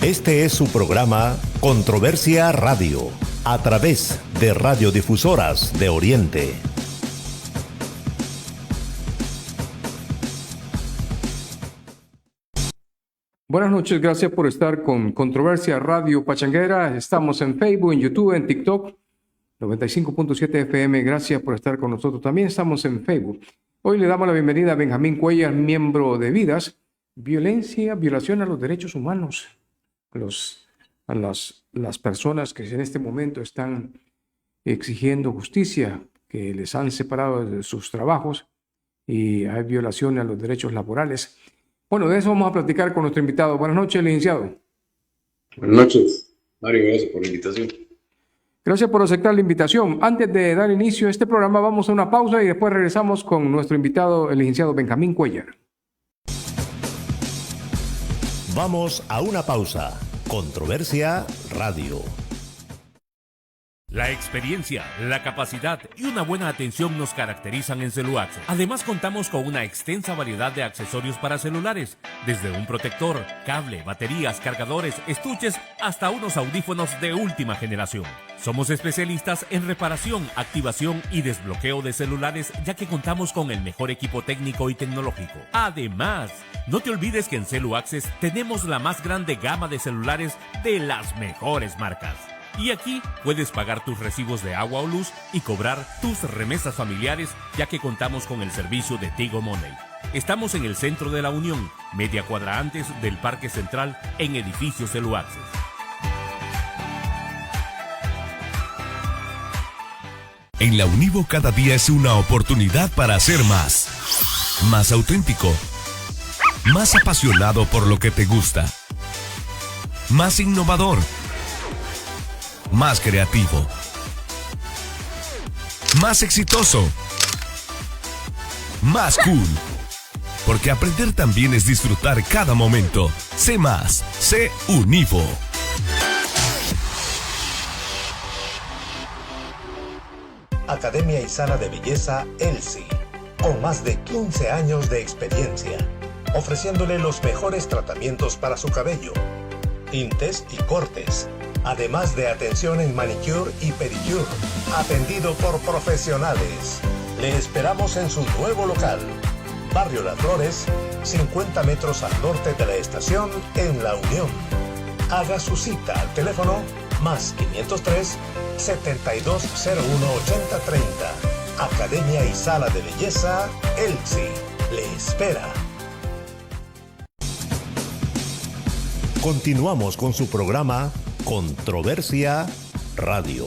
Este es su programa Controversia Radio, a través de Radiodifusoras de Oriente. Buenas noches, gracias por estar con Controversia Radio Pachanguera. Estamos en Facebook, en YouTube, en TikTok, 95.7 FM. Gracias por estar con nosotros. También estamos en Facebook. Hoy le damos la bienvenida a Benjamín Cuellar, miembro de Vidas, violación a los derechos humanos. A las personas que en este momento están exigiendo justicia, que les han separado de sus trabajos y hay violación a los derechos laborales. Bueno, de eso vamos a platicar con nuestro invitado. Buenas noches, licenciado. Buenas noches, Mario, gracias por la invitación. Gracias por aceptar la invitación. Antes de dar inicio a este programa, vamos a una pausa y después regresamos con nuestro invitado, el licenciado Benjamín Cuellar. Vamos a una pausa. Controversia Radio. La experiencia, la capacidad y una buena atención nos caracterizan en Celu-Access. Además, contamos con una extensa variedad de accesorios para celulares, desde un protector, cable, baterías, cargadores, estuches, hasta unos audífonos de última generación. Somos especialistas en reparación, activación y desbloqueo de celulares, ya que contamos con el mejor equipo técnico y tecnológico. Además, no te olvides que en Celu-Access tenemos la más grande gama de celulares de las mejores marcas. Y aquí puedes pagar tus recibos de agua o luz y cobrar tus remesas familiares, ya que contamos con el servicio de Tigo Money. Estamos en el centro de la Unión, media cuadra antes del Parque Central, en edificio Celu-Access. En la Univo cada día es una oportunidad para hacer más. Más auténtico. Más apasionado por lo que te gusta. Más innovador. Más creativo, más exitoso, más cool. Porque aprender también es disfrutar cada momento. Sé más, sé Univo. Academia y Sala de Belleza Elsie, con más de 15 años de experiencia, ofreciéndole los mejores tratamientos para su cabello, tintes y cortes. Además de atención en manicure y pedicure, atendido por profesionales. Le esperamos en su nuevo local, Barrio Las Flores, 50 metros al norte de la estación en La Unión. Haga su cita al teléfono más 503 7201 8030. Academia y Sala de Belleza Elsie le espera. Continuamos con su programa Controversia Radio.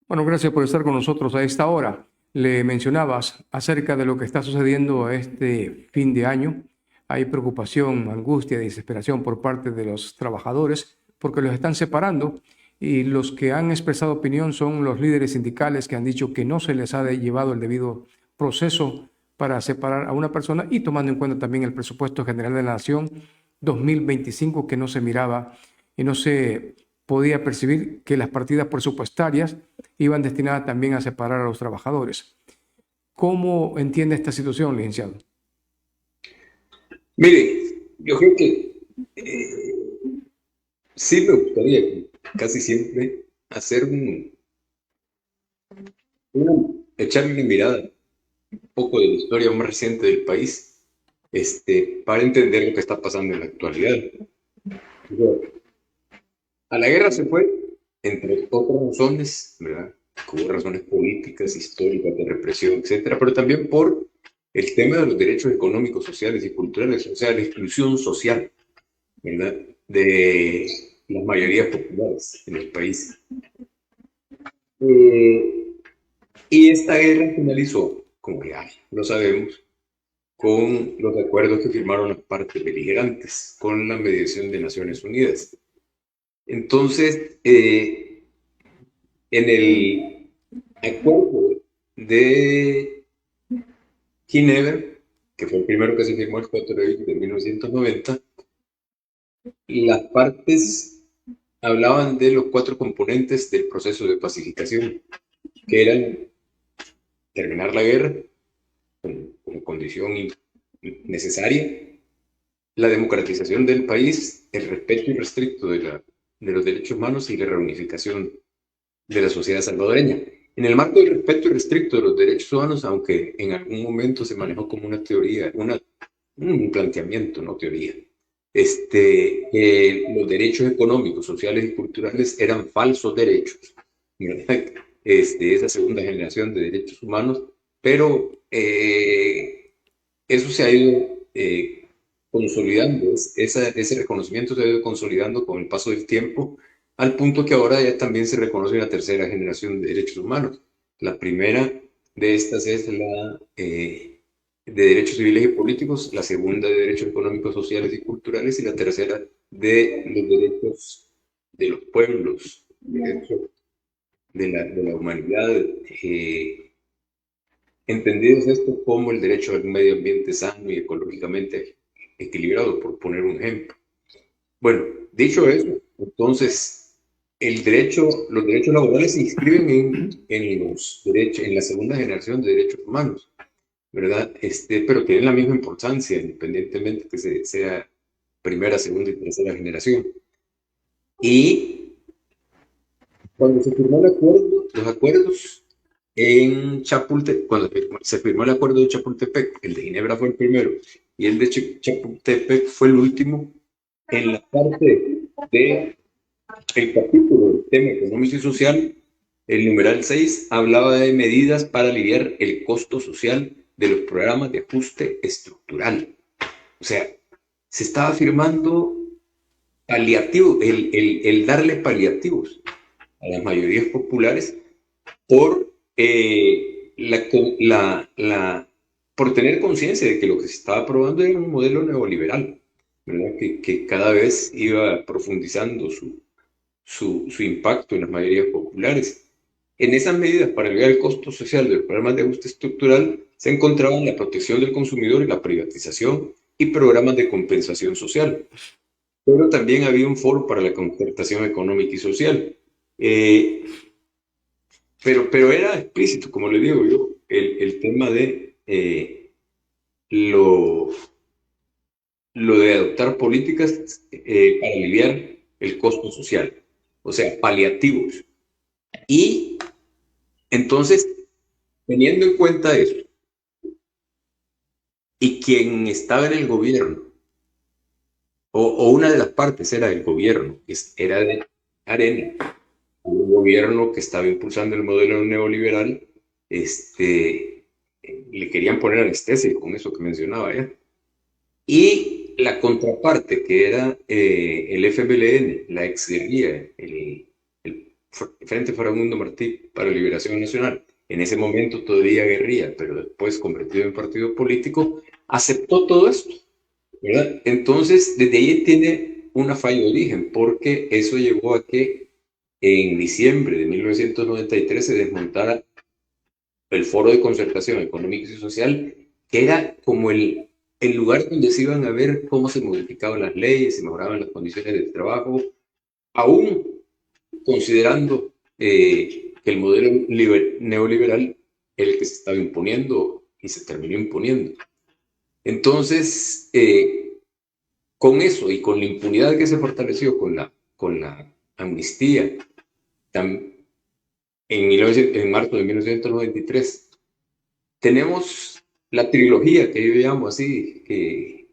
Bueno, gracias por estar con nosotros a esta hora. Le mencionabas acerca de lo que está sucediendo este fin de año. Hay preocupación, angustia, desesperación por parte de los trabajadores porque los están separando, y los que han expresado opinión son los líderes sindicales que han dicho que no se les ha llevado el debido proceso para separar a una persona, y tomando en cuenta también el presupuesto general de la Nación 2025, que no se miraba y no se podía percibir que las partidas presupuestarias iban destinadas también a separar a los trabajadores. ¿Cómo entiende esta situación, licenciado? Mire, yo creo que sí me gustaría casi siempre hacer echarle una mirada un poco de la historia más reciente del país, para entender lo que está pasando en la actualidad. A la guerra se fue, entre otras razones, ¿verdad? Hubo razones políticas, históricas, de represión, etcétera, pero también por el tema de los derechos económicos, sociales y culturales, o sea, la exclusión social, ¿verdad?, de las mayorías populares en el país. Y esta guerra finalizó, como ya lo sabemos, con los acuerdos que firmaron las partes beligerantes, con la mediación de Naciones Unidas. Entonces, en el acuerdo de Ginebra, que fue el primero que se firmó el 4 de abril de 1990, las partes hablaban de los 4 componentes del proceso de pacificación, que eran terminar la guerra como condición necesaria, la democratización del país, el respeto irrestricto de los derechos humanos y la reunificación de la sociedad salvadoreña. En el marco del respeto irrestricto de los derechos humanos, aunque en algún momento se manejó como una teoría, un planteamiento, no teoría, los derechos económicos, sociales y culturales eran falsos derechos, ¿verdad? Esa segunda generación de derechos humanos, pero eso se ha ido consolidando, ese reconocimiento se ha ido consolidando con el paso del tiempo, al punto que ahora ya también se reconoce una tercera generación de derechos humanos. La primera de estas es la de derechos civiles y políticos, la segunda de derechos económicos, sociales y culturales, y la tercera de los derechos de los pueblos, derechos de la humanidad, entendidos esto como el derecho a un medio ambiente sano y ecológicamente equilibrado, por poner un ejemplo. Bueno, dicho eso, entonces los derechos laborales se inscriben en la segunda generación de derechos humanos, ¿verdad? Pero tienen la misma importancia, independientemente que sea primera, segunda y tercera generación. Y cuando se firmó los acuerdos en Chapultepec, cuando se firmó el acuerdo de Chapultepec, el de Ginebra fue el primero y el de Chapultepec fue el último. En la parte del capítulo del tema económico y social, el numeral 6 hablaba de medidas para aliviar el costo social de los programas de ajuste estructural. O sea, se estaba firmando paliativos, el darle paliativos a las mayorías populares por por tener conciencia de que lo que se estaba aprobando era un modelo neoliberal, ¿verdad? Que cada vez iba profundizando su impacto en las mayorías populares. En esas medidas para aliviar el costo social de los programas de ajuste estructural se encontraban la protección del consumidor y la privatización y programas de compensación social. Pero también había un foro para la concertación económica y social. Pero era explícito, como le digo yo, el tema de lo de adoptar políticas para aliviar el costo social, o sea, paliativos. Y entonces, teniendo en cuenta eso, y quien estaba en el gobierno, o una de las partes era del gobierno, era de Arena, un gobierno que estaba impulsando el modelo neoliberal, le querían poner anestesia con eso que mencionaba ya. Y la contraparte, que era el FMLN, la exguerrilla, el Frente Farabundo Martí para Liberación Nacional, en ese momento todavía guerrilla, pero después convertido en partido político, aceptó todo esto, ¿verdad? Entonces, desde ahí tiene una falla de origen, porque eso llevó a que en diciembre de 1993 se desmontara el Foro de Concertación Económica y Social, que era como el lugar donde se iban a ver cómo se modificaban las leyes, se mejoraban las condiciones de trabajo, aún considerando que el modelo neoliberal era el que se estaba imponiendo y se terminó imponiendo. Entonces, con eso y con la impunidad que se fortaleció con la amnistía en marzo de 1993, tenemos la trilogía que yo llamo así, que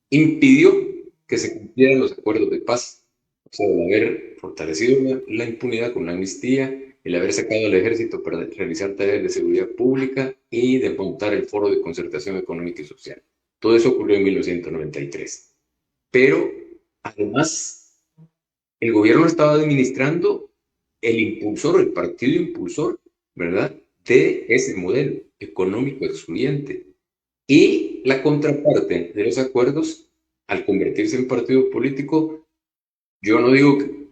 impidió que se cumplieran los acuerdos de paz. O sea, el haber fortalecido la impunidad con la amnistía, el haber sacado al ejército para realizar tareas de seguridad pública y desmontar el Foro de Concertación Económica y Social. Todo eso ocurrió en 1993. Pero, además, el gobierno estaba administrando el partido impulsor, ¿verdad?, de ese modelo económico excluyente. Y la contraparte de los acuerdos, al convertirse en partido político, yo digo que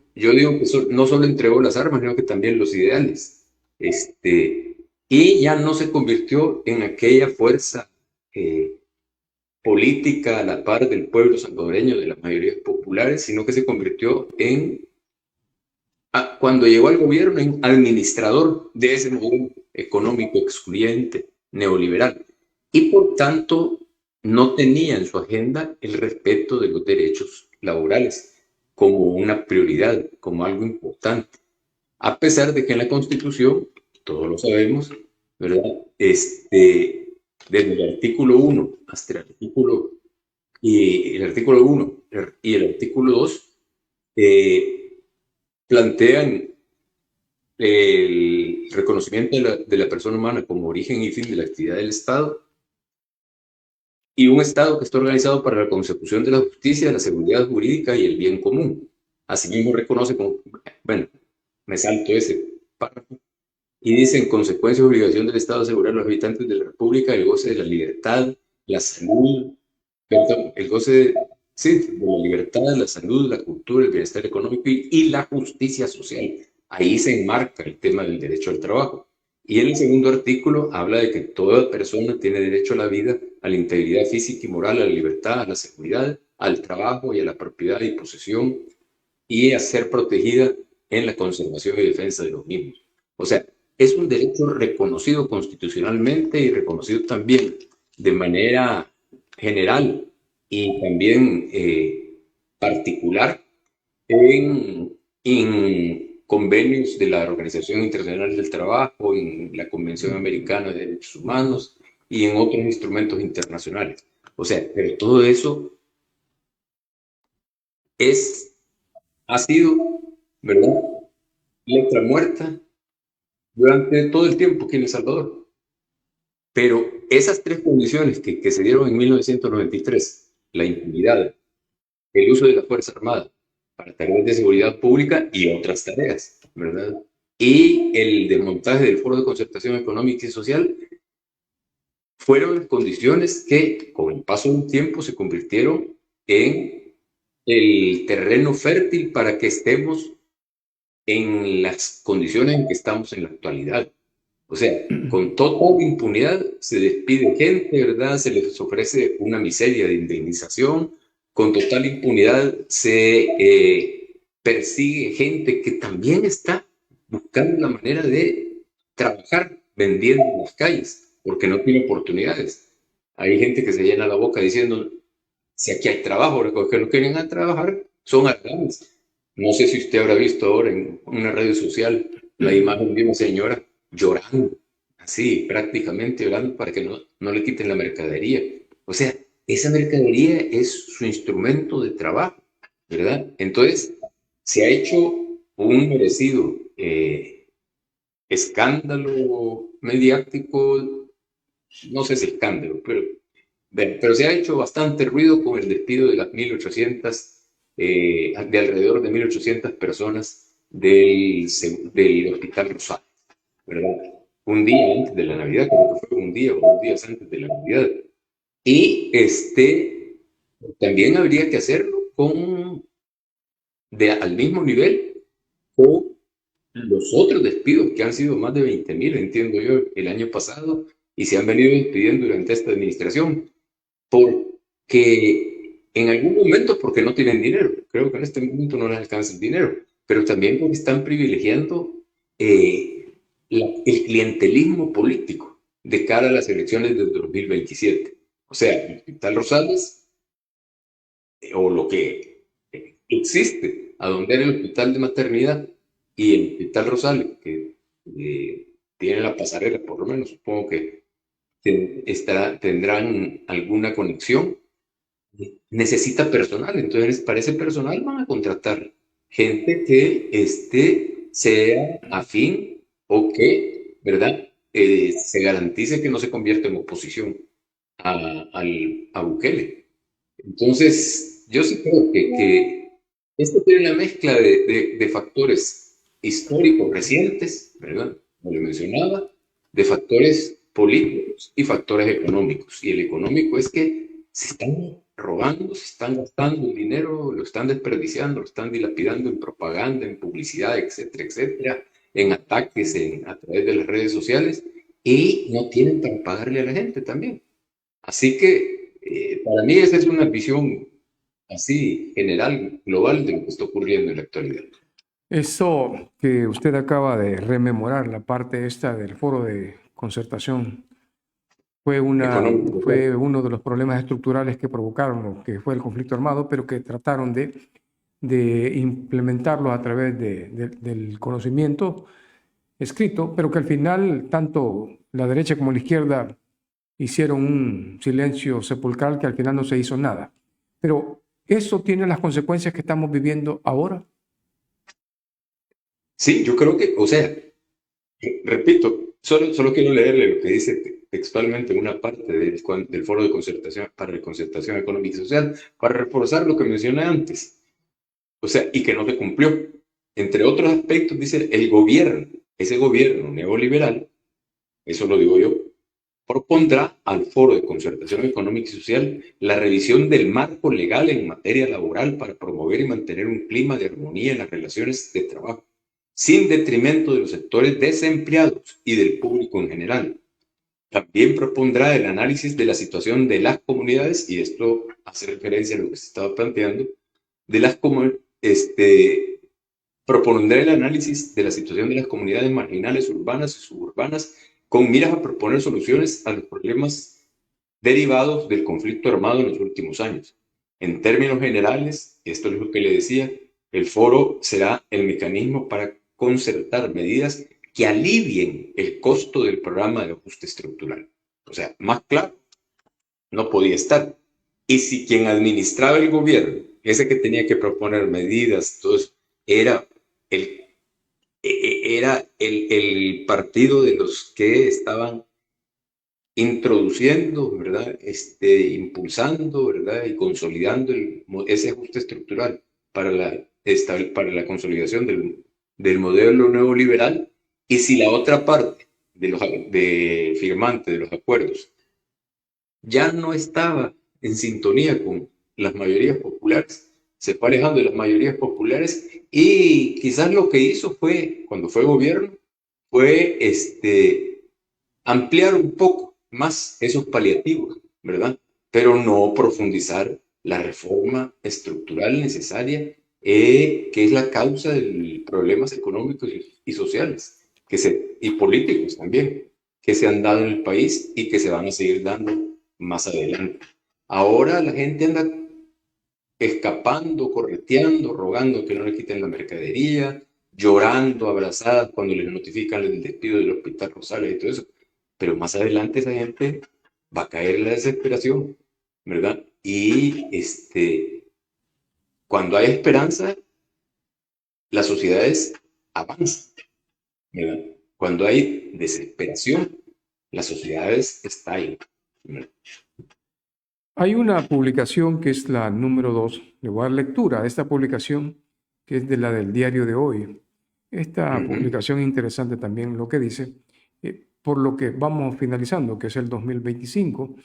no solo entregó las armas, sino que también los ideales. Y ya no se convirtió en aquella fuerza política a la par del pueblo salvadoreño, de las mayorías populares, sino que se convirtió en cuando llegó al gobierno, administrador de ese modelo económico excluyente, neoliberal, y por tanto no tenía en su agenda el respeto de los derechos laborales como una prioridad, como algo importante, a pesar de que en la Constitución, todos lo sabemos, ¿verdad? Desde el artículo 1 hasta el artículo 1 y el artículo 2 plantean el reconocimiento de la persona humana como origen y fin de la actividad del Estado, y un Estado que está organizado para la consecución de la justicia, la seguridad jurídica y el bien común. Asimismo reconoce, bueno, me salto ese párrafo, y dice: en consecuencia, obligación del Estado asegurar a los habitantes de la República el goce de la libertad, la salud, perdón, el goce de la libertad, la salud, la cultura, el bienestar económico y la justicia social. Ahí se enmarca el tema del derecho al trabajo. Y en el segundo artículo habla de que toda persona tiene derecho a la vida, a la integridad física y moral, a la libertad, a la seguridad, al trabajo y a la propiedad y posesión, y a ser protegida en la conservación y defensa de los mismos. O sea, es un derecho reconocido constitucionalmente y reconocido también de manera general y también particular en convenios de la Organización Internacional del Trabajo, en la Convención Americana de Derechos Humanos y en otros instrumentos internacionales. O sea, pero todo eso ha sido, ¿verdad?, letra muerta durante todo el tiempo aquí en El Salvador. Pero esas tres condiciones que se dieron en 1993, la impunidad, el uso de la Fuerza Armada para tareas de seguridad pública y otras tareas, ¿verdad?, y el desmontaje del Foro de Concertación Económica y Social, fueron las condiciones que, con el paso del tiempo, se convirtieron en el terreno fértil para que estemos en las condiciones en que estamos en la actualidad. O sea, con total impunidad se despide gente, ¿verdad? Se les ofrece una miseria de indemnización. Con total impunidad se persigue gente que también está buscando la manera de trabajar vendiendo en las calles, porque no tiene oportunidades. Hay gente que se llena la boca diciendo: si aquí hay trabajo, los que no quieren trabajar son albanes. No sé si usted habrá visto ahora en una red social la imagen de una señora llorando, así, prácticamente llorando para que no le quiten la mercadería. O sea, esa mercadería es su instrumento de trabajo, ¿verdad? Entonces, se ha hecho un merecido escándalo mediático, no sé si escándalo, pero se ha hecho bastante ruido con el despido de las 1.800, de alrededor de 1.800 personas del Hospital Rosales, ¿verdad? Un día antes de la Navidad, creo que fue un día o 2 días antes de la Navidad. Y también habría que hacerlo al mismo nivel con los otros despidos, que han sido más de 20.000, entiendo yo, el año pasado, y se han venido despidiendo durante esta administración, porque en algún momento, porque no tienen dinero, creo que en este momento no les alcanza el dinero, pero también porque están privilegiando el clientelismo político de cara a las elecciones del 2027. O sea, el Hospital Rosales, o lo que existe, a donde era el hospital de maternidad, y el Hospital Rosales, que tiene la pasarela, por lo menos supongo que tendrán alguna conexión, necesita personal. Entonces, para ese personal van a contratar gente que sea afín o que, ¿verdad?, se garantice que no se convierta en oposición a Bukele. Entonces, yo sí creo que esto tiene una mezcla de factores históricos recientes, ¿verdad?, como le mencionaba, de factores políticos y factores económicos. Y el económico es que se están robando, se están gastando el dinero, lo están desperdiciando, lo están dilapidando en propaganda, en publicidad, etcétera, etcétera, en ataques a través de las redes sociales, y no tienen para pagarle a la gente también. Así que para mí esa es una visión así general, global, de lo que está ocurriendo en la actualidad. Eso que usted acaba de rememorar, la parte esta del foro de concertación, Económico, claro. fue uno de los problemas estructurales que provocaron lo que fue el conflicto armado, pero que trataron de implementarlo a través del conocimiento escrito, pero que al final tanto la derecha como la izquierda hicieron un silencio sepulcral que al final no se hizo nada. Pero eso tiene las consecuencias que estamos viviendo ahora. Sí, yo creo que, o sea, repito, solo quiero leerle lo que dice textualmente una parte del foro de concertación para la concertación económica y social, para reforzar lo que mencioné antes. O sea, y que no se cumplió. Entre otros aspectos, dice el gobierno, ese gobierno neoliberal, eso lo digo yo, propondrá al Foro de Concertación Económica y Social la revisión del marco legal en materia laboral para promover y mantener un clima de armonía en las relaciones de trabajo, sin detrimento de los sectores desempleados y del público en general. También propondrá el análisis de la situación de las comunidades, y esto hace referencia a lo que se estaba planteando, de las propondrá el análisis de la situación de las comunidades marginales, urbanas y suburbanas, con miras a proponer soluciones a los problemas derivados del conflicto armado en los últimos años. En términos generales, esto es lo que le decía, el foro será el mecanismo para concertar medidas que alivien el costo del programa de ajuste estructural. O sea, más claro, no podía estar. Y si quien administraba el gobierno, ese que tenía que proponer medidas, todo eso, era el partido de los que estaban introduciendo, ¿verdad? Impulsando, ¿verdad? Y consolidando ese ajuste estructural para la consolidación del modelo neoliberal. Y si la otra parte de firmante de los acuerdos ya no estaba en sintonía con las mayorías populares, se fue alejando de las mayorías populares, y quizás lo que hizo fue, cuando fue gobierno, fue ampliar un poco más esos paliativos, ¿verdad? Pero no profundizar la reforma estructural necesaria, que es la causa de los problemas económicos y sociales y políticos también, que se han dado en el país y que se van a seguir dando más adelante. Ahora la gente anda escapando, correteando, rogando que no le quiten la mercadería, llorando, abrazadas cuando les notifican el despido del Hospital Rosales y todo eso. Pero más adelante esa gente va a caer en la desesperación, ¿verdad? Y cuando hay esperanza, las sociedades avanzan, ¿verdad? Cuando hay desesperación, las sociedades estallan, ¿verdad? Hay una publicación que es la número 2. Le voy a dar lectura a esta publicación, que es de la del diario de hoy. Esta publicación es interesante también lo que dice, por lo que vamos finalizando, que es el 2025,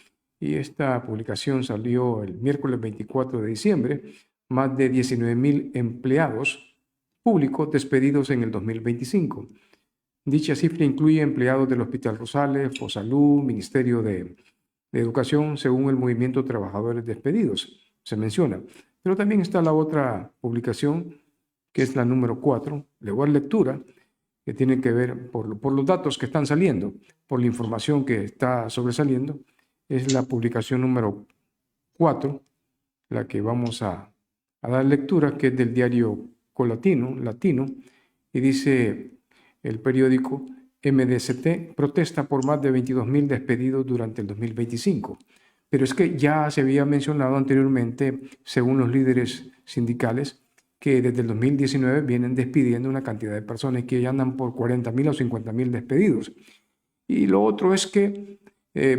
y esta publicación salió el miércoles 24 de diciembre, más de 19,000 empleados públicos despedidos en el 2025. Dicha cifra incluye empleados del Hospital Rosales, Fosalud, Ministerio de Educación, según el Movimiento de Trabajadores Despedidos, se menciona. Pero también está la otra publicación, que es la número 4, le voy a dar lectura, que tiene que ver por los datos que están saliendo, por la información que está sobresaliendo. Es la publicación número 4, la que vamos a dar lectura, que es del diario Latino, y dice el periódico: MDCT protesta por más de 22,000 despedidos durante el 2025. Pero es que ya se había mencionado anteriormente, según los líderes sindicales, que desde el 2019 vienen despidiendo una cantidad de personas que ya andan por 40,000 o 50,000 despedidos. Y lo otro es que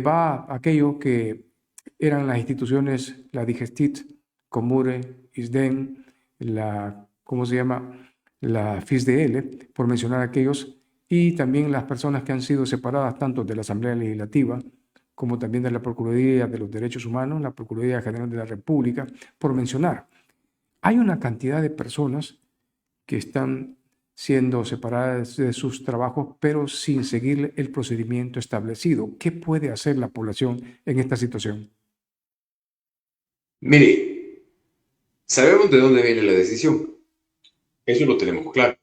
va aquello que eran las instituciones, la Digestit, Comure, ISDEN, la FISDL, por mencionar aquellos, y también las personas que han sido separadas tanto de la Asamblea Legislativa como también de la Procuraduría de los Derechos Humanos, la Procuraduría General de la República, por mencionar. Hay una cantidad de personas que están siendo separadas de sus trabajos, pero sin seguir el procedimiento establecido. ¿Qué puede hacer la población en esta situación? Mire, sabemos de dónde viene la decisión. Eso lo tenemos claro.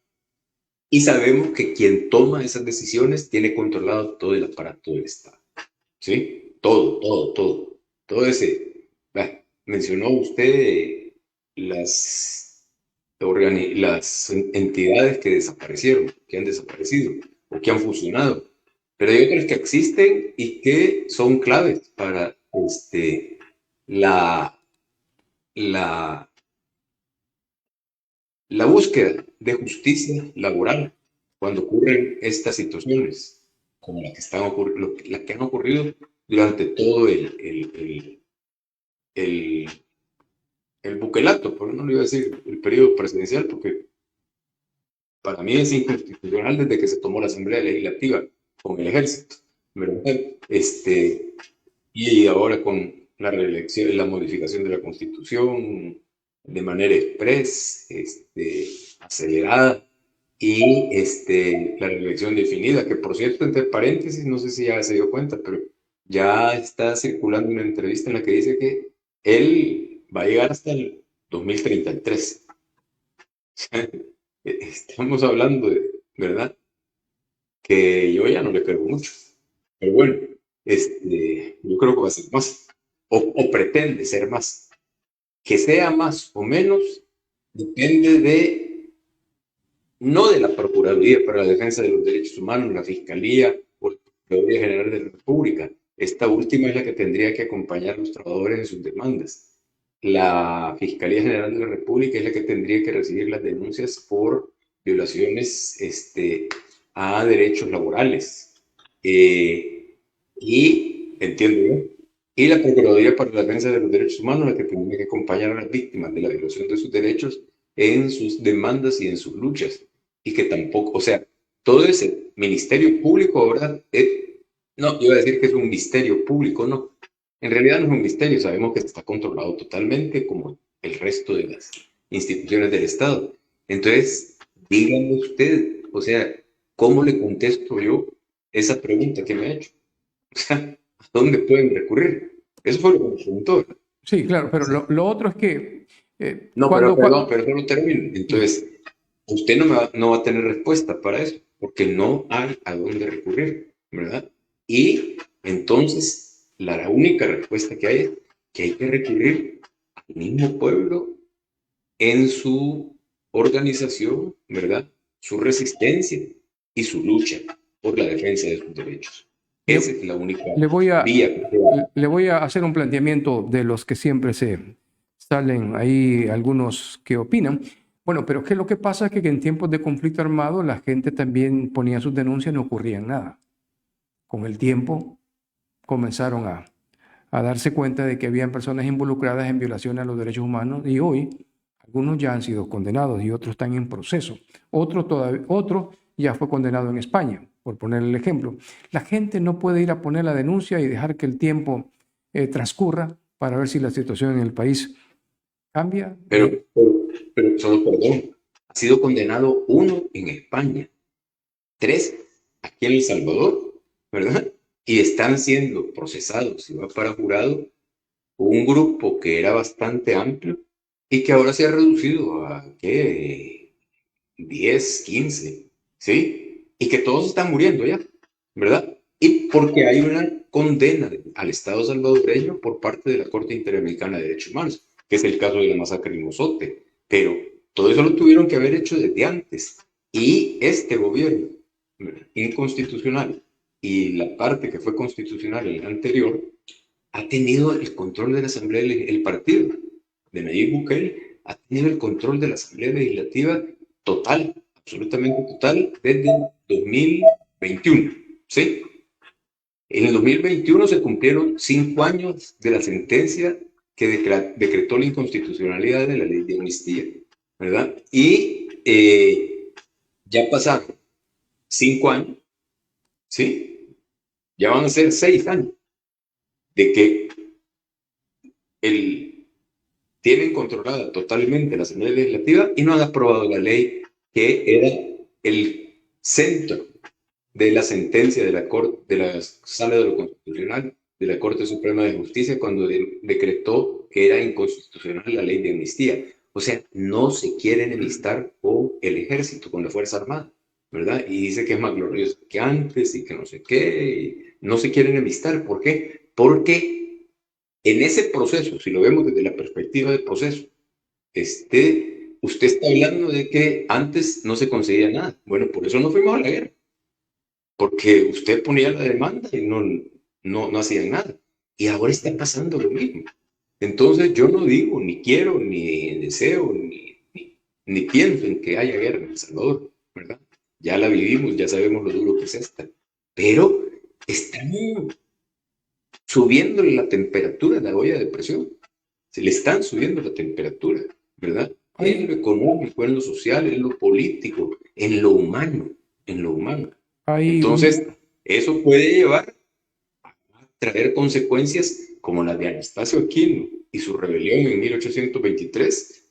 Y sabemos que quien toma esas decisiones tiene controlado todo el aparato del Estado. ¿Sí? Todo ese. Mencionó usted las entidades que desaparecieron, que han desaparecido o que han fusionado. Pero hay otras que existen y que son claves para la, la, la búsqueda de justicia laboral cuando ocurren estas situaciones, como las que han ocurrido durante todo el buquelato, por no le iba a decir el periodo presidencial, porque para mí es inconstitucional desde que se tomó la Asamblea Legislativa con el ejército, ¿verdad? Y ahora con la reelección, la modificación de la Constitución de manera express, acelerada, y la reelección definida, que por cierto, entre paréntesis, no sé si ya se dio cuenta, pero ya está circulando una entrevista en la que dice que él va a llegar hasta el 2033. Estamos hablando de, ¿verdad? Que yo ya no le creo mucho. Pero bueno, yo creo que va a ser más, o pretende ser más. Que sea más o menos depende no de la Procuraduría para la Defensa de los Derechos Humanos, la Fiscalía o la Procuraduría General de la República. Esta última es la que tendría que acompañar a los trabajadores en sus demandas. La Fiscalía General de la República es la que tendría que recibir las denuncias por violaciones a derechos laborales. Y, entiendo yo, y la Procuraduría para la Defensa de los Derechos Humanos, la que tendría que acompañar a las víctimas de la violación de sus derechos en sus demandas y en sus luchas. Y que tampoco, o sea, todo ese Ministerio Público ahora, no, yo iba a decir que es un misterio público, no. En realidad no es un misterio, sabemos que está controlado totalmente como el resto de las instituciones del Estado. Entonces, díganme usted, o sea, ¿cómo le contesto yo esa pregunta que me ha hecho? O sea, ¿a dónde pueden recurrir? Eso fue lo que me preguntó. Sí, claro, pero lo otro es que... No, perdón, no termino. Entonces, usted no va a tener respuesta para eso, porque no hay a dónde recurrir, ¿verdad? Y entonces, la única respuesta que hay es que hay que recurrir al mismo pueblo en su organización, ¿verdad? Su resistencia y su lucha por la defensa de sus derechos. Esa es la única vía. Le voy a hacer un planteamiento de los que siempre salen ahí algunos que opinan. Bueno, pero es que lo que pasa es que en tiempos de conflicto armado la gente también ponía sus denuncias y no ocurría nada. Con el tiempo comenzaron a darse cuenta de que habían personas involucradas en violaciones a los derechos humanos y hoy algunos ya han sido condenados y otros están en proceso. Otro ya fue condenado en España, por poner el ejemplo. La gente no puede ir a poner la denuncia y dejar que el tiempo transcurra para ver si la situación en el país cambia. Pero solo perdón, ha sido condenado 1 en España, 3 aquí en El Salvador, ¿verdad? Y están siendo procesados y va para jurado un grupo que era bastante amplio y que ahora se ha reducido a, ¿qué? 10, 15, ¿sí? Y que todos están muriendo ya, ¿verdad? Y porque hay una condena al Estado salvadoreño por parte de la Corte Interamericana de Derechos Humanos, que es el caso de la masacre en Mozote. Pero todo eso lo tuvieron que haber hecho desde antes. Y este gobierno inconstitucional y la parte que fue constitucional en el anterior ha tenido el control de la Asamblea, el partido de Nayib Bukele ha tenido el control de la Asamblea Legislativa total, absolutamente total, desde 2021, ¿sí? En el 2021 se cumplieron 5 años de la sentencia que decretó la inconstitucionalidad de la ley de amnistía, ¿verdad? Y ya pasaron 5 años, ¿sí? Ya van a ser 6 años de que tienen controlada totalmente la Asamblea Legislativa y no han aprobado la ley que era el centro de la sentencia de la Sala de lo Constitucional de la Corte Suprema de Justicia cuando decretó que era inconstitucional la ley de amnistía. O sea, no se quiere enemistar con el ejército, con la Fuerza Armada. ¿verdad? Y dice que es más gloriosa que antes y que no sé qué, y no se quiere enemistar. ¿Por qué? Porque en ese proceso, si lo vemos desde la perspectiva del proceso, usted está hablando de que antes no se conseguía nada. Bueno, por eso no fuimos a la guerra, porque usted ponía la demanda y no hacían nada. Y ahora está pasando lo mismo. Entonces yo no digo, ni quiero, ni deseo, ni pienso en que haya guerra en El Salvador, ¿verdad? Ya la vivimos, ya sabemos lo duro que es esta. Pero están subiendo la temperatura de la olla de presión. Se le están subiendo la temperatura, ¿verdad? En lo económico, en lo social, en lo político, en lo humano, en lo humano. Entonces, eso puede llevar a traer consecuencias como las de Anastasio Aquino y su rebelión en 1833,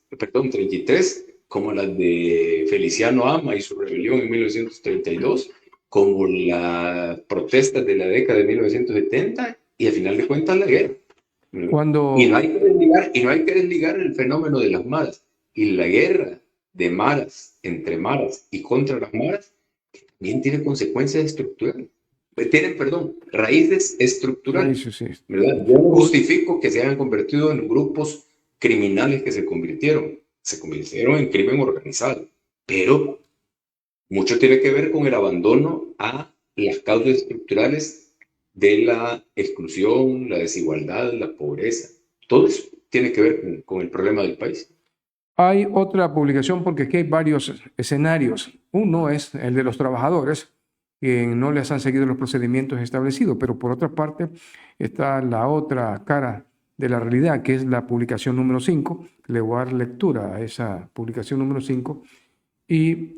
como las de Feliciano Ama y su rebelión en 1932, como las protestas de la década de 1970 y al final de cuentas la guerra. Y no hay que desligar el fenómeno de las maras y la guerra de maras, entre maras y contra las maras, también tiene consecuencias estructurales. Tienen, raíces estructurales. ¿Verdad? Yo no justifico que se hayan convertido en grupos criminales que se convirtieron en crimen organizado, pero mucho tiene que ver con el abandono a las causas estructurales de la exclusión, la desigualdad, la pobreza. Todo eso tiene que ver con el problema del país. Hay otra publicación porque aquí hay varios escenarios. Uno es el de los trabajadores que no les han seguido los procedimientos establecidos, pero por otra parte está la otra cara de la realidad, que es la publicación número 5. Le voy a dar lectura a esa publicación número 5 y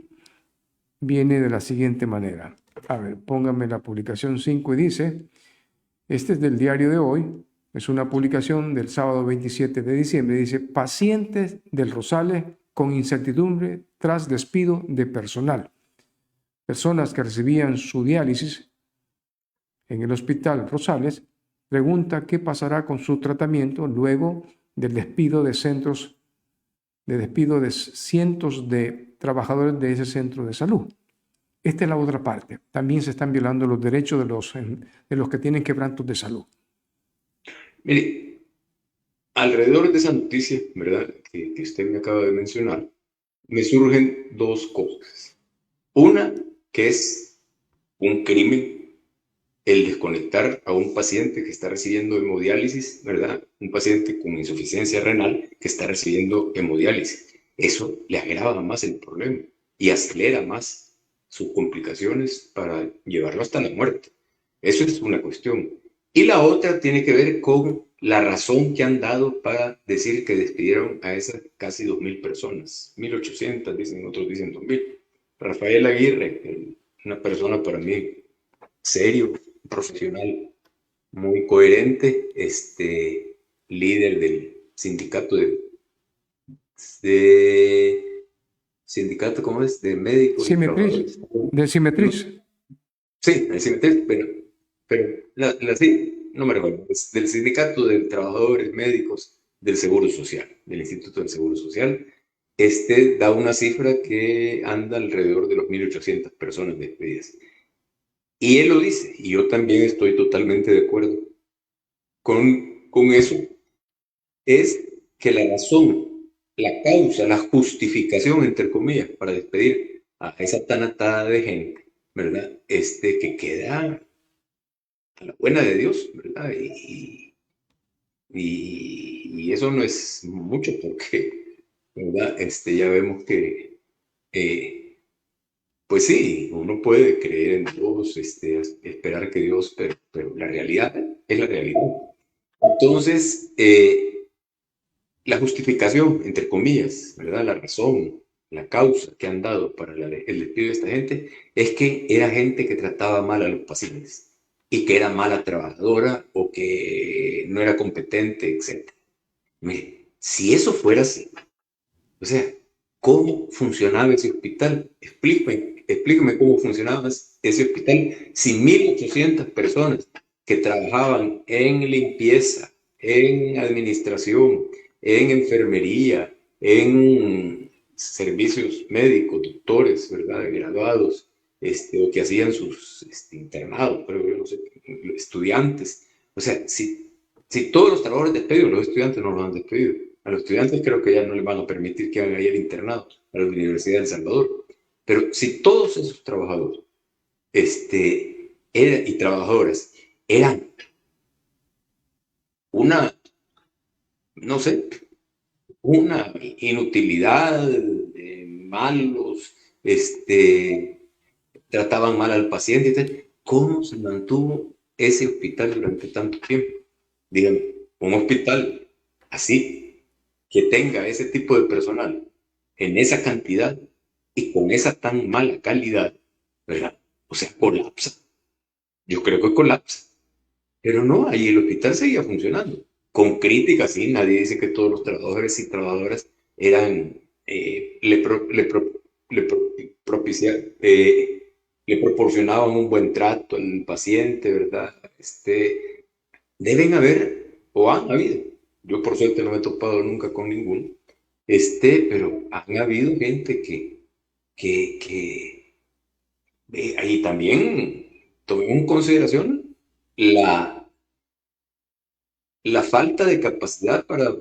viene de la siguiente manera. A ver, póngame la publicación 5 y dice, este es del diario de hoy, es una publicación del sábado 27 de diciembre, dice, pacientes del Rosales con incertidumbre tras despido de personal. Personas que recibían su diálisis en el Hospital Rosales pregunta qué pasará con su tratamiento luego del despido de cientos de trabajadores de ese centro de salud. Esta es la otra parte. También se están violando los derechos de los que tienen quebrantos de salud. Mire, alrededor de esa noticia, ¿verdad?, que usted me acaba de mencionar, me surgen dos cosas. Una, que es un crimen el desconectar a un paciente que está recibiendo hemodiálisis, ¿verdad? Un paciente con insuficiencia renal que está recibiendo hemodiálisis. Eso le agrava más el problema y acelera más sus complicaciones para llevarlo hasta la muerte. Eso es una cuestión. Y la otra tiene que ver con la razón que han dado para decir que despidieron a esas casi 2.000 personas. 1.800, dicen, otros dicen 2.000. Rafael Aguirre, una persona para mí serio, profesional, muy coherente, líder del sindicato sindicato, ¿cómo es? De médicos. Simetriz, de Simetriz. Sí, el Simetriz, pero sí, no me recuerdo, es del sindicato de trabajadores médicos del Seguro Social, del Instituto del Seguro Social. Da una cifra que anda alrededor de los 1.800 personas despedidas. Y él lo dice, y yo también estoy totalmente de acuerdo con eso, es que la razón, la causa, la justificación, entre comillas, para despedir a esa tanatada de gente, ¿verdad?, que queda a la buena de Dios, ¿verdad? Y eso no es mucho porque, ¿verdad?, ya vemos que pues sí, uno puede creer en Dios, esperar que Dios, pero la realidad es la realidad. Entonces, la justificación, entre comillas, ¿verdad?, la razón, la causa que han dado para el despido de esta gente es que era gente que trataba mal a los pacientes y que era mala trabajadora o que no era competente, etc. Mire, si eso fuera así, o sea, ¿cómo funcionaba ese hospital? Explíqueme cómo funcionaba ese hospital sin 1.800 personas que trabajaban en limpieza, en administración, en enfermería, en servicios médicos, doctores, ¿verdad? Graduados, o que hacían sus internados, pero yo no sé, estudiantes. O sea, si todos los trabajadores despedidos, los estudiantes no los han despedido. A los estudiantes creo que ya no les van a permitir que hagan ahí el internado, a la Universidad de El Salvador. Pero si todos esos trabajadores y trabajadoras eran una, no sé, una inutilidad, malos, trataban mal al paciente y tal, ¿cómo se mantuvo ese hospital durante tanto tiempo? Díganme, un hospital así, que tenga ese tipo de personal en esa cantidad y con esa tan mala calidad, ¿verdad? O sea, colapsa. Yo creo que colapsa. Pero no, ahí el hospital seguía funcionando. Con críticas, sí, nadie dice que todos los trabajadores y trabajadoras eran, le proporcionaban un buen trato al paciente, ¿verdad? Deben haber, o han habido, yo por suerte no me he topado nunca con ninguno, pero han habido gente que ahí también tomemos en consideración la falta de capacidad para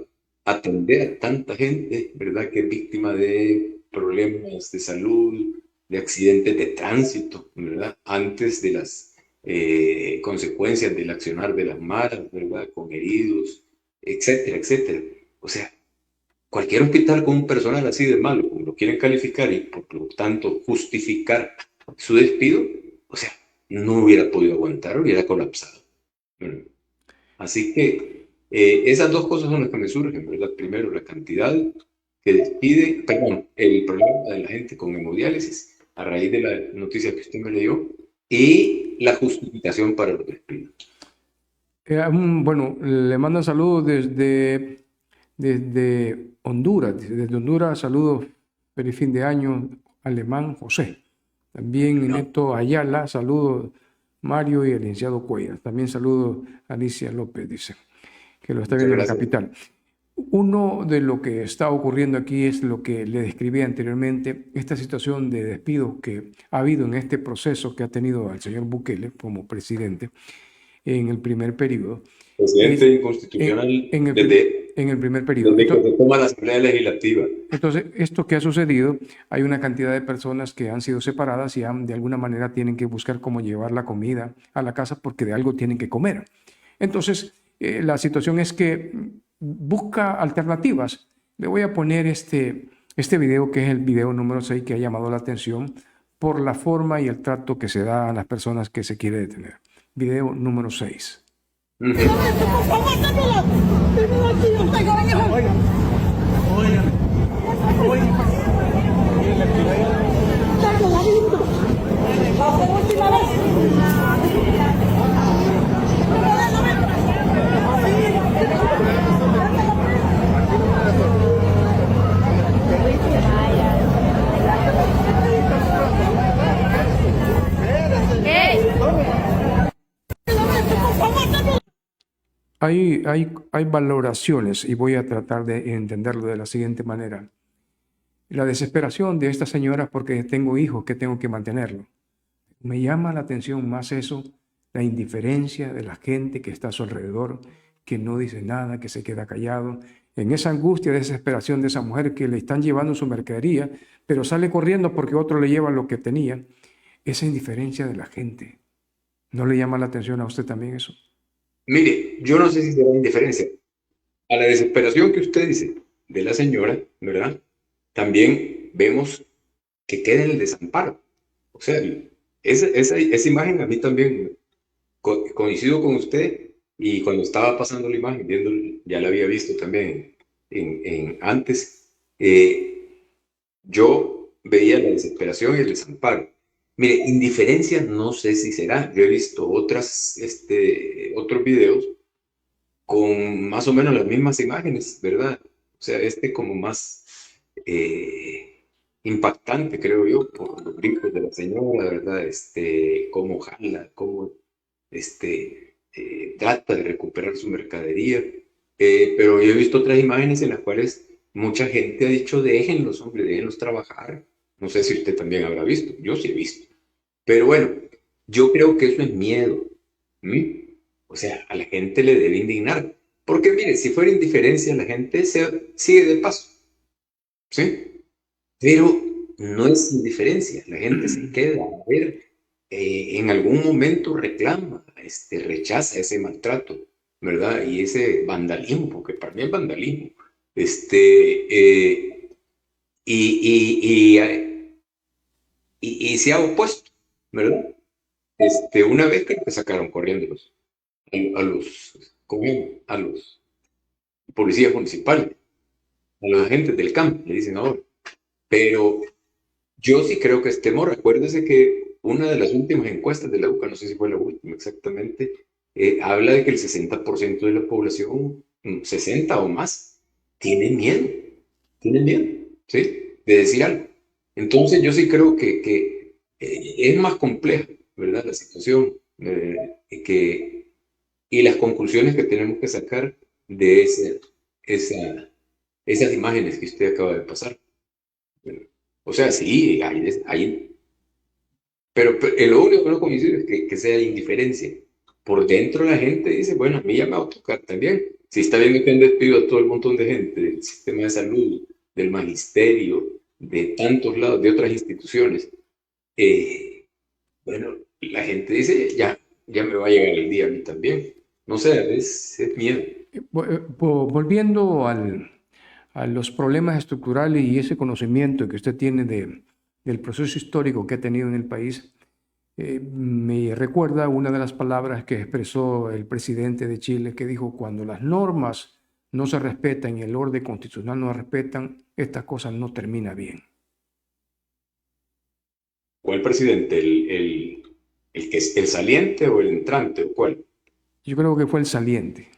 atender a tanta gente, ¿verdad? Que es víctima de problemas de salud, de accidentes de tránsito, ¿verdad? Antes de las consecuencias del accionar de las maras, ¿verdad? Con heridos, etcétera, etcétera. O sea, cualquier hospital con un personal así de malo, como lo quieren calificar y por lo tanto justificar su despido, o sea, no hubiera podido aguantar, hubiera colapsado. Así que esas dos cosas son las que me surgen, ¿verdad? Primero, la cantidad que despide, perdón, el problema de la gente con hemodiálisis a raíz de la noticia que usted me leyó y la justificación para los despidos. Bueno, le mando saludos desde Honduras. Desde Honduras, saludos, feliz fin de año, Alemán José. También Neto Ayala, saludos, Mario y el licenciado Cuellar. También saludos a Alicia López, dice, que lo está viendo en la capital. Uno de lo que está ocurriendo aquí es lo que le describí anteriormente, esta situación de despido que ha habido en este proceso que ha tenido al señor Bukele como presidente en el primer periodo. Presidente inconstitucional en el primer periodo. Desde que se toma la Asamblea Legislativa. Entonces, esto que ha sucedido, hay una cantidad de personas que han sido separadas y de alguna manera tienen que buscar cómo llevar la comida a la casa porque de algo tienen que comer. Entonces, la situación es que busca alternativas. Le voy a poner este video, que es el video número 6, que ha llamado la atención por la forma y el trato que se da a las personas que se quiere detener. Video número 6. Hay valoraciones y voy a tratar de entenderlo de la siguiente manera. La desesperación de esta señora porque tengo hijos que tengo que mantenerlo. Me llama la atención más eso, la indiferencia de la gente que está a su alrededor, que no dice nada, que se queda callado. En esa angustia, desesperación de esa mujer que le están llevando su mercadería, pero sale corriendo porque otro le lleva lo que tenía. Esa indiferencia de la gente. ¿No le llama la atención a usted también eso? Mire, yo no sé si será indiferencia. A la desesperación que usted dice de la señora, ¿verdad? También vemos que queda en el desamparo. O sea, esa imagen a mí también coincido con usted, y cuando estaba pasando la imagen, ya la había visto también antes, yo veía la desesperación y el desamparo. Mire, indiferencia no sé si será. Yo he visto otros videos con más o menos las mismas imágenes, ¿verdad? O sea, como más impactante, creo yo, por los gritos de la señora, ¿verdad? Cómo jala, cómo trata de recuperar su mercadería. Pero yo he visto otras imágenes en las cuales mucha gente ha dicho, déjenlos, hombre, déjenlos trabajar. No sé si usted también habrá visto, yo sí he visto. Pero bueno, yo creo que eso es miedo. ¿Mm? O sea, a la gente le debe indignar. Porque mire, si fuera indiferencia, la gente se sigue de paso. ¿Sí? Pero no es indiferencia. La gente se queda a ver, en algún momento reclama, rechaza ese maltrato, ¿verdad? Y ese vandalismo, porque para mí es vandalismo. Y se ha opuesto, ¿verdad? Una vez creo que sacaron corriendo ¿cómo se llama? A los policías municipales, a los agentes del campo, le dicen ahora. Pero yo sí creo que es temor. Acuérdese que una de las últimas encuestas de la UCA, no sé si fue la última exactamente, habla de que el 60% de la población, 60 o más, tienen miedo, ¿sí? De decir algo. Entonces yo sí creo que es más compleja, ¿verdad? La situación, y las conclusiones que tenemos que sacar de esas imágenes que usted acaba de pasar. O sea, sí, pero lo único que no coincide es que sea indiferencia. Por dentro la gente dice, bueno, a mí ya me va a tocar también. Si está viendo que han despedido a todo el montón de gente del sistema de salud, del magisterio, de tantos lados, de otras instituciones, bueno, la gente dice, ya me va a llegar el día a mí también. No sé, es miedo. Volviendo a los problemas estructurales y ese conocimiento que usted tiene del proceso histórico que ha tenido en el país, me recuerda una de las palabras que expresó el presidente de Chile, que dijo: cuando las normas no se respetan y el orden constitucional no se respetan, estas cosas no terminan bien. ¿Cuál presidente? ¿El saliente o el entrante? ¿O cuál? Yo creo que fue el saliente.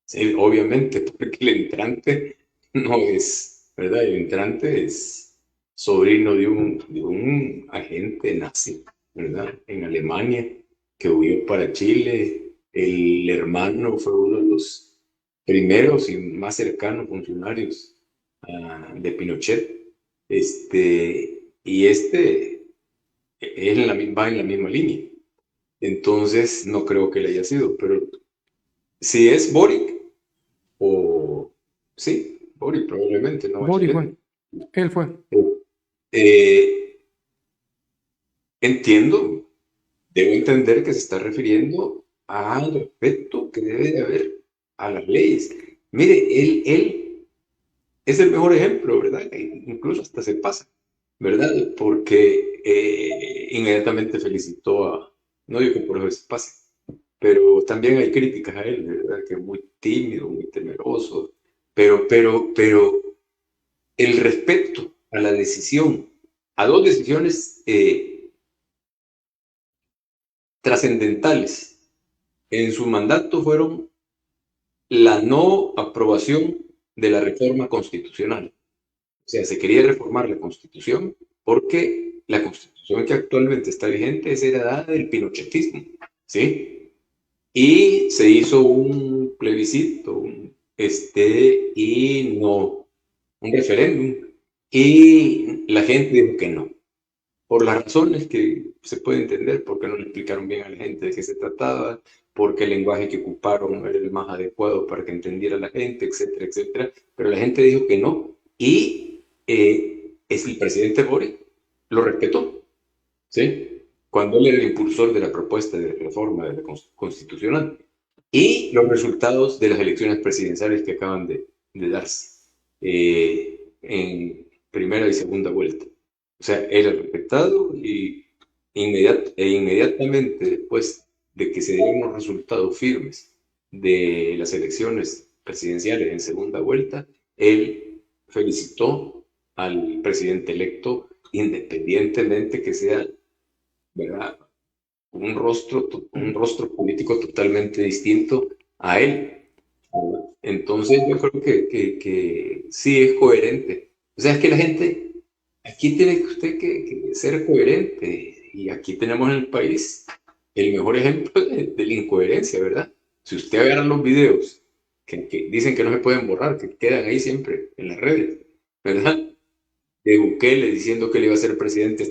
Sí, obviamente, porque el entrante no es, ¿verdad? El entrante es sobrino de un agente nazi, ¿verdad? En Alemania, que huyó para Chile. El hermano fue uno de los primeros y más cercanos funcionarios de Pinochet. Y va en la misma línea. Entonces, no creo que le haya sido, pero si es Boric, sí, Boric probablemente, no Boric Bachelet. fue, él fue. Entiendo, debo entender que se está refiriendo al respeto que debe de haber a las leyes. Mire, él es el mejor ejemplo, ¿verdad? Incluso hasta se pasa, ¿verdad? Porque inmediatamente felicitó no digo que por eso se pase, pero también hay críticas a él, ¿verdad? Que es muy tímido, muy temeroso, pero el respeto a la decisión, a dos decisiones trascendentales en su mandato fueron la no aprobación de la reforma constitucional. O sea, se quería reformar la Constitución porque la Constitución que actualmente está vigente es heredada del pinochetismo, ¿sí? Y se hizo un plebiscito, un referéndum, y la gente dijo que no. Por las razones que se puede entender, porque no le explicaron bien a la gente de qué se trataba, porque el lenguaje que ocuparon era el más adecuado para que entendiera la gente, etcétera, etcétera. Pero la gente dijo que no, y es el presidente Boric lo respetó, ¿sí? Cuando él era el impulsor de la propuesta de reforma de la constitucional. Y los resultados de las elecciones presidenciales que acaban de darse en primera y segunda vuelta. O sea, era respetado y inmediatamente después de que se dieron los resultados firmes de las elecciones presidenciales en segunda vuelta, él felicitó al presidente electo, independientemente que sea, ¿verdad?, un rostro político totalmente distinto a él. Entonces yo creo que sí es coherente. O sea, es que la gente, aquí tiene usted que ser coherente, y aquí tenemos en el país el mejor ejemplo de la incoherencia, ¿verdad? Si usted agarra los videos que dicen que no se pueden borrar, que quedan ahí siempre en las redes, ¿verdad? De Bukele diciendo que él iba a ser presidente,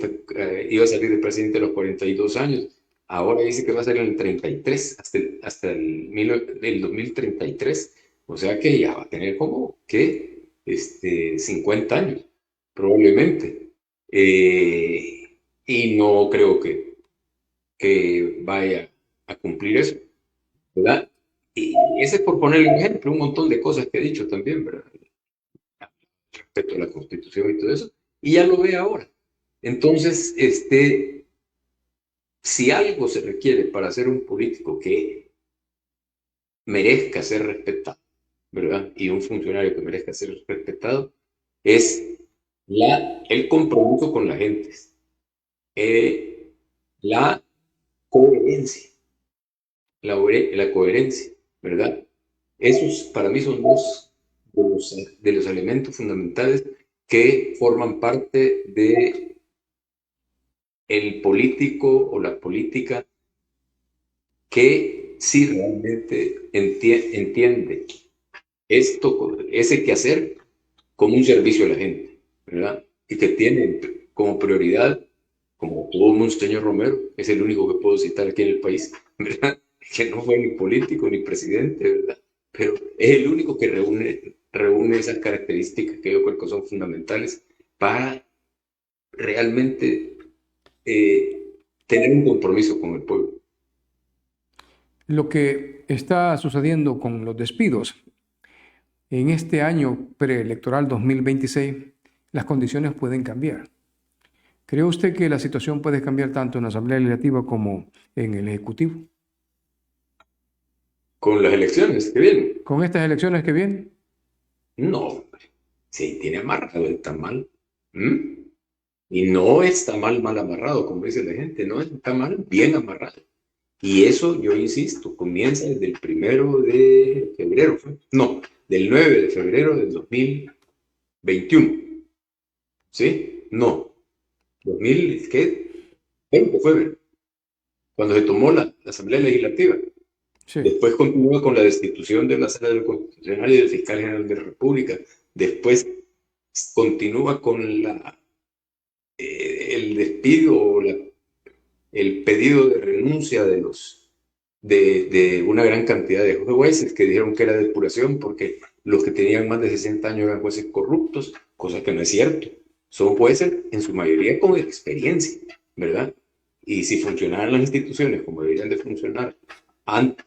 iba a salir de presidente a los 42 años. Ahora dice que va a ser en el 33, hasta el 2033. O sea que ya va a tener como, ¿qué? 50 años, probablemente. Y no creo que vaya a cumplir eso, ¿verdad? Y ese es por ponerle un ejemplo, un montón de cosas que he dicho también, ¿verdad? Respecto a la Constitución y todo eso, y ya lo ve ahora. Entonces, si algo se requiere para ser un político que merezca ser respetado, ¿verdad? Y un funcionario que merezca ser respetado, es el compromiso con la gente, la coherencia, la coherencia, ¿verdad? Esos para mí son dos de los elementos fundamentales que forman parte de el político o la política que sí realmente entiende ese quehacer como un servicio a la gente, ¿verdad? Y que tiene como prioridad, como todo Monseñor Romero, es el único que puedo citar aquí en el país, ¿verdad? Que no fue ni político ni presidente, ¿verdad? Pero es el único que reúne esas características que yo creo que son fundamentales para realmente tener un compromiso con el pueblo. Lo que está sucediendo con los despidos en este año preelectoral 2026, las condiciones pueden cambiar. ¿Cree usted que la situación puede cambiar tanto en la Asamblea Legislativa como en el Ejecutivo? ¿Con las elecciones que vienen? ¿Con estas elecciones que vienen? No, sí, tiene amarrado el tamal. Y no está mal amarrado, como dice la gente, no está mal, bien amarrado. Y eso, yo insisto, comienza desde el 1 de febrero, no, del 9 de febrero del 2021. ¿Sí? No, 2020 fue, cuando se tomó la Asamblea Legislativa. Sí. Después continúa con la destitución de la Sala del Constitucional y del Fiscal General de la República. Después continúa con el despido o el pedido de renuncia de una gran cantidad de jueces que dijeron que era depuración porque los que tenían más de 60 años eran jueces corruptos, cosa que no es cierto. Son jueces en su mayoría con experiencia, ¿verdad? Y si funcionaran las instituciones como deberían de funcionar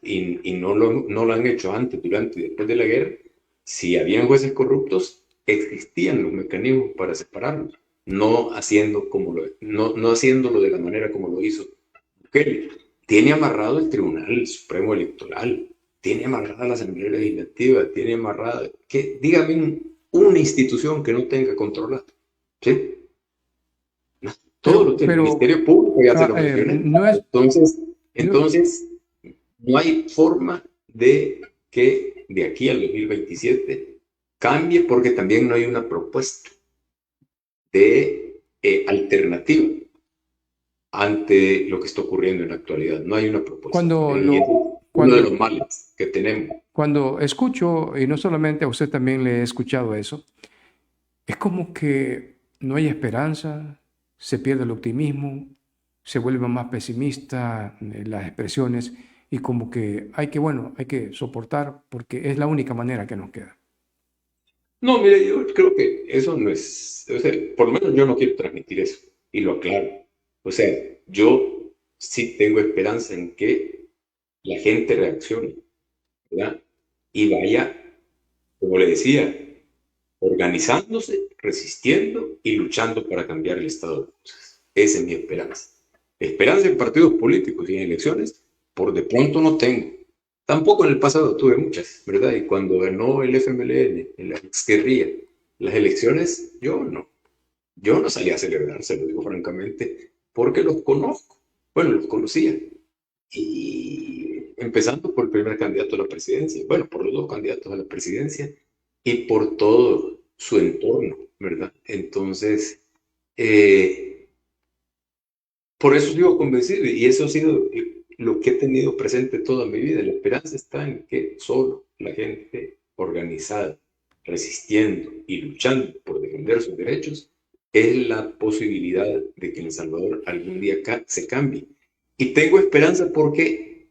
y no lo han hecho antes, durante y después de la guerra, si habían jueces corruptos, existían los mecanismos para separarlos, no haciéndolo de la manera como lo hizo Bukele. Tiene amarrado el Tribunal Supremo Electoral, tiene amarrada la Asamblea Legislativa, tiene amarrada, dígame una institución que no tenga controlado, ¿sí? No, todo lo tiene. El Ministerio Público ya se lo mencioné. Entonces, no hay forma de que de aquí al 2027 cambie, porque también no hay una propuesta de alternativa ante lo que está ocurriendo en la actualidad. No hay una propuesta. Uno de los males que tenemos. Cuando escucho, y no solamente a usted también le he escuchado eso, es como que no hay esperanza, se pierde el optimismo, se vuelve más pesimista las expresiones y como que hay que soportar porque es la única manera que nos queda. No, mire, yo creo que eso no es, o sea, por lo menos yo no quiero transmitir eso y lo aclaro. O sea, yo sí tengo esperanza en que la gente reaccione, ¿verdad? Y vaya, como le decía, organizándose, resistiendo y luchando para cambiar el estado de cosas. Esa es mi esperanza. Esperanza en partidos políticos y en elecciones, por de pronto no tengo. Tampoco en el pasado tuve muchas, ¿verdad? Y cuando ganó el FMLN, en la exguerrilla, las elecciones, yo no salí a celebrar, se lo digo francamente, porque los conozco. Bueno, los conocía. Y empezando por el primer candidato a la presidencia, bueno, por los dos candidatos a la presidencia y por todo su entorno, ¿verdad? Entonces, por eso sigo convencido y eso ha sido lo que he tenido presente toda mi vida. La esperanza está en que solo la gente organizada, resistiendo y luchando por defender sus derechos, es la posibilidad de que en El Salvador algún día se cambie. Y tengo esperanza porque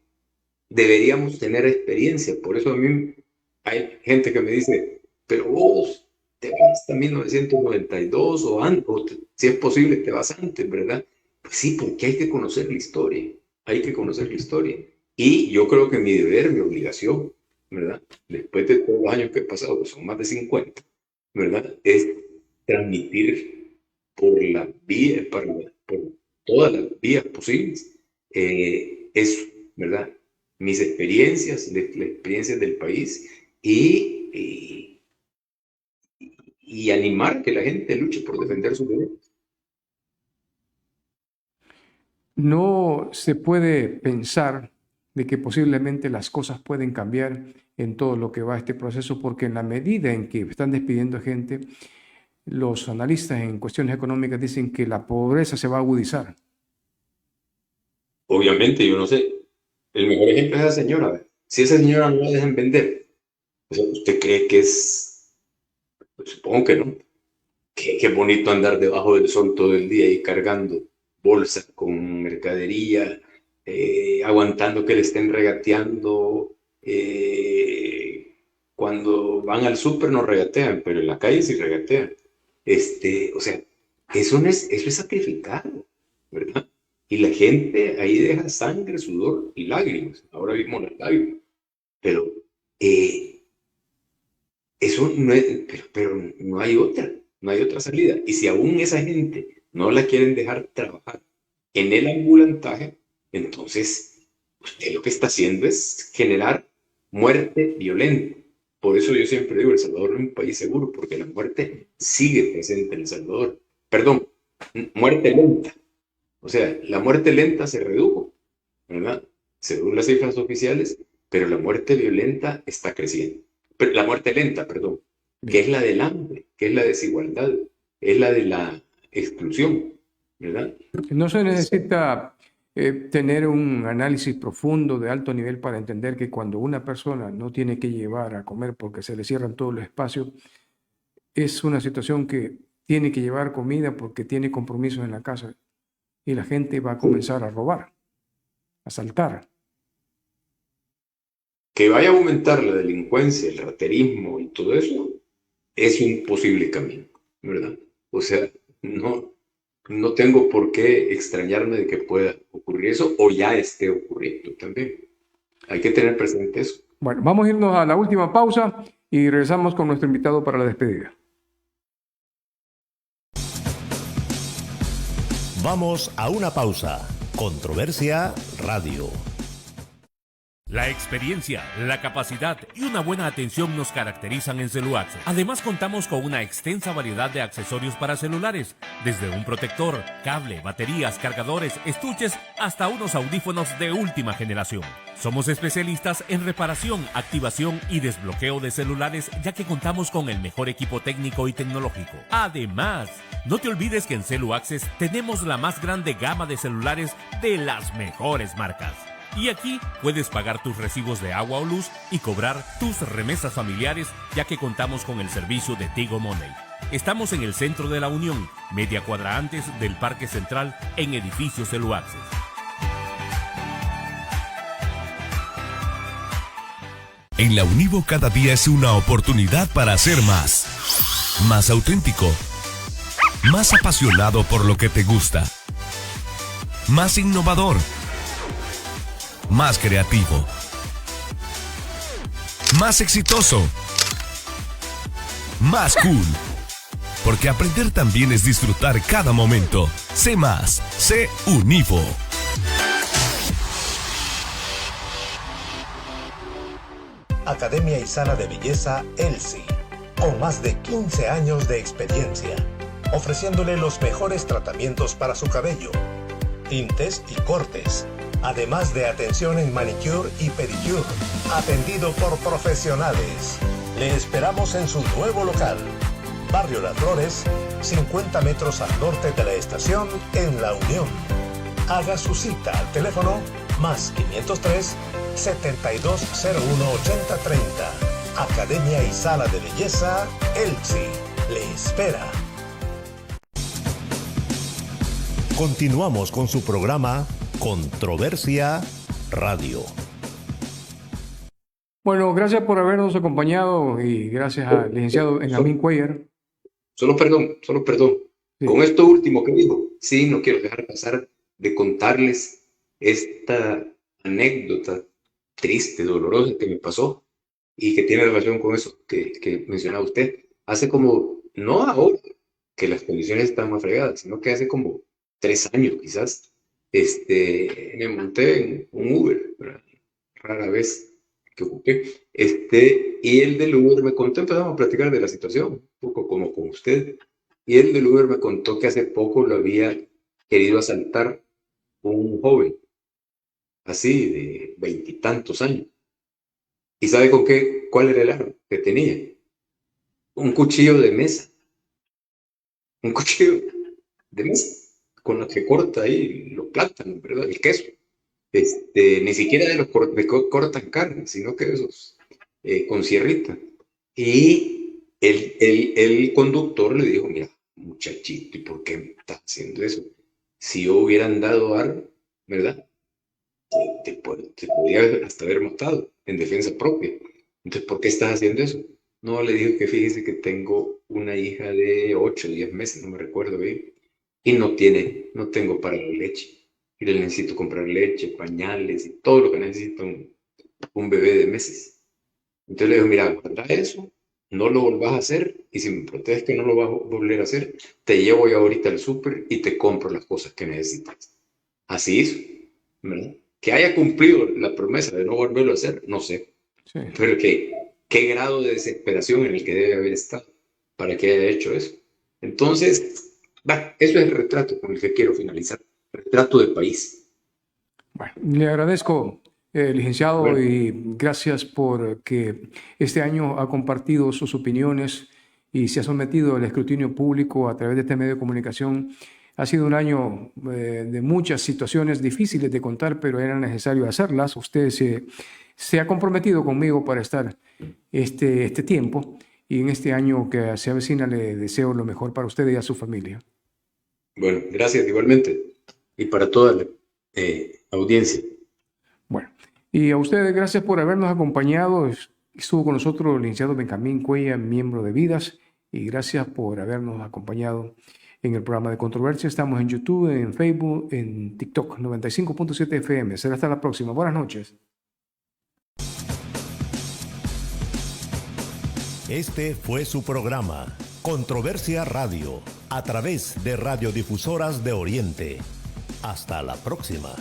deberíamos tener experiencia. Por eso a mí hay gente que me dice, pero vos te vas hasta 1992 o antes, o si es posible te vas antes, ¿verdad? Pues sí, porque hay que conocer la historia. Hay que conocer la historia. Y yo creo que mi deber, mi obligación, ¿verdad? Después de todos los años que he pasado, que son más de 50, ¿verdad? Es transmitir por la vía, por todas las vías posibles, eso, ¿verdad? Mis experiencias, las experiencias del país y animar que la gente luche por defender sus derechos. No se puede pensar de que posiblemente las cosas pueden cambiar en todo lo que va a este proceso, porque en la medida en que están despidiendo gente, los analistas en cuestiones económicas dicen que la pobreza se va a agudizar. Obviamente, yo no sé. El mejor ejemplo es esa señora. Si esa señora no la dejan vender, ¿usted cree que es? Pues supongo que no. Qué bonito andar debajo del sol todo el día y cargando bolsas con mercadería, aguantando que le estén regateando. Cuando van al súper no regatean, pero en la calle sí regatean. O sea, eso es sacrificado, ¿verdad? Y la gente ahí deja sangre, sudor y lágrimas. Ahora vimos las lágrimas. Pero eso no es, pero no hay otra salida. Y si aún esa gente no la quieren dejar trabajar en el ambulantaje, entonces usted lo que está haciendo es generar muerte violenta. Por eso yo siempre digo, El Salvador es un país seguro, porque la muerte sigue presente en El Salvador. Perdón, muerte lenta. O sea, la muerte lenta se redujo, ¿verdad? Según las cifras oficiales, pero la muerte violenta está creciendo. La muerte lenta, perdón, que es la del hambre, que es la desigualdad, es la de la exclusión, ¿verdad? No se necesita tener un análisis profundo de alto nivel para entender que cuando una persona no tiene que llevar a comer porque se le cierran todos los espacios, es una situación que tiene que llevar comida porque tiene compromisos en la casa. Y la gente va a comenzar a robar, a asaltar. Que vaya a aumentar la delincuencia, el raterismo y todo eso, es un posible camino, ¿verdad? O sea, no tengo por qué extrañarme de que pueda ocurrir eso o ya esté ocurriendo también. Hay que tener presente eso. Bueno, vamos a irnos a la última pausa y regresamos con nuestro invitado para la despedida. Vamos a una pausa. Controversia Radio. La experiencia, la capacidad y una buena atención nos caracterizan en Celuaxe. Además, contamos con una extensa variedad de accesorios para celulares, desde un protector, cable, baterías, cargadores, estuches, hasta unos audífonos de última generación. Somos especialistas en reparación, activación y desbloqueo de celulares, ya que contamos con el mejor equipo técnico y tecnológico. Además, no te olvides que en Celuaxe tenemos la más grande gama de celulares de las mejores marcas. Y aquí puedes pagar tus recibos de agua o luz y cobrar tus remesas familiares, ya que contamos con el servicio de Tigo Money. Estamos en el centro de la Unión, media cuadra antes del Parque Central, en edificio Celuaxe. En la Univo cada día es una oportunidad para hacer más. Más auténtico. Más apasionado por lo que te gusta. Más innovador. Más creativo. Más exitoso. Más cool. Porque aprender también es disfrutar cada momento. Sé más. Sé Univo. Academia Isana de Belleza ELSI, con más de 15 años de experiencia, ofreciéndole los mejores tratamientos para su cabello, tintes y cortes, además de atención en manicure y pedicure, atendido por profesionales. Le esperamos en su nuevo local, Barrio Las Flores, 50 metros al norte de la estación en La Unión. Haga su cita al teléfono más 503 7201 8030. Academia y Sala de Belleza Elsie le espera. Continuamos con su programa Controversia Radio. Bueno, gracias por habernos acompañado y gracias al licenciado Benjamín Cuellar. Solo perdón. Sí. Con esto último que dijo, sí, no quiero dejar pasar de contarles esta anécdota triste, dolorosa que me pasó y que tiene relación con eso que mencionaba usted. Hace como, no ahora que las condiciones están más fregadas, sino que hace como 3 años quizás, me monté en un Uber, ¿verdad? Rara vez que ocupé, y el del Uber me contó, empezamos a platicar de la situación, un poco como con usted, y el del Uber me contó que hace poco lo había querido asaltar un joven, así de 20 y tantos años. ¿Y sabe cuál era el arma que tenía? Un cuchillo de mesa. Un cuchillo de mesa, con lo que corta ahí los plátanos, ¿verdad? El queso. Ni siquiera de los que cortan carne, sino que esos con sierrita. Y el conductor le dijo, mira, muchachito, ¿y por qué estás haciendo eso? Si yo hubiera andado arma, ¿verdad? Te podría hasta haber matado en defensa propia. Entonces, ¿por qué estás haciendo eso? No, le dijo que fíjese que tengo una hija de 8 o 10 meses, no me recuerdo bien, y no tengo para la leche. Y le necesito comprar leche, pañales y todo lo que necesita un bebé de meses. Entonces le dijo, mira, guarda eso, no lo volvás a hacer, y si me proteges que no lo vas a volver a hacer, te llevo yo ahorita al súper y te compro las cosas que necesitas. Así hizo, ¿verdad? Que haya cumplido la promesa de no volverlo a hacer, no sé. Sí. Pero qué grado de desesperación en el que debe haber estado para que haya hecho eso. Entonces, eso es el retrato con el que quiero finalizar. Retrato del país. Bueno, le agradezco, licenciado, y gracias por que este año ha compartido sus opiniones y se ha sometido al escrutinio público a través de este medio de comunicación. Ha sido un año de muchas situaciones difíciles de contar, pero era necesario hacerlas. Usted se ha comprometido conmigo para estar este tiempo, y en este año que se avecina le deseo lo mejor para usted y a su familia. Bueno, gracias igualmente. Y para toda la audiencia. Bueno, y a ustedes gracias por habernos acompañado. Estuvo con nosotros el licenciado Benjamín Cuellar, miembro de Vidas, y gracias por habernos acompañado en el programa de Controversia. Estamos en YouTube, en Facebook, en TikTok, 95.7 FM. Será hasta la próxima. Buenas noches. Este fue su programa, Controversia Radio, a través de Radiodifusoras de Oriente. Hasta la próxima.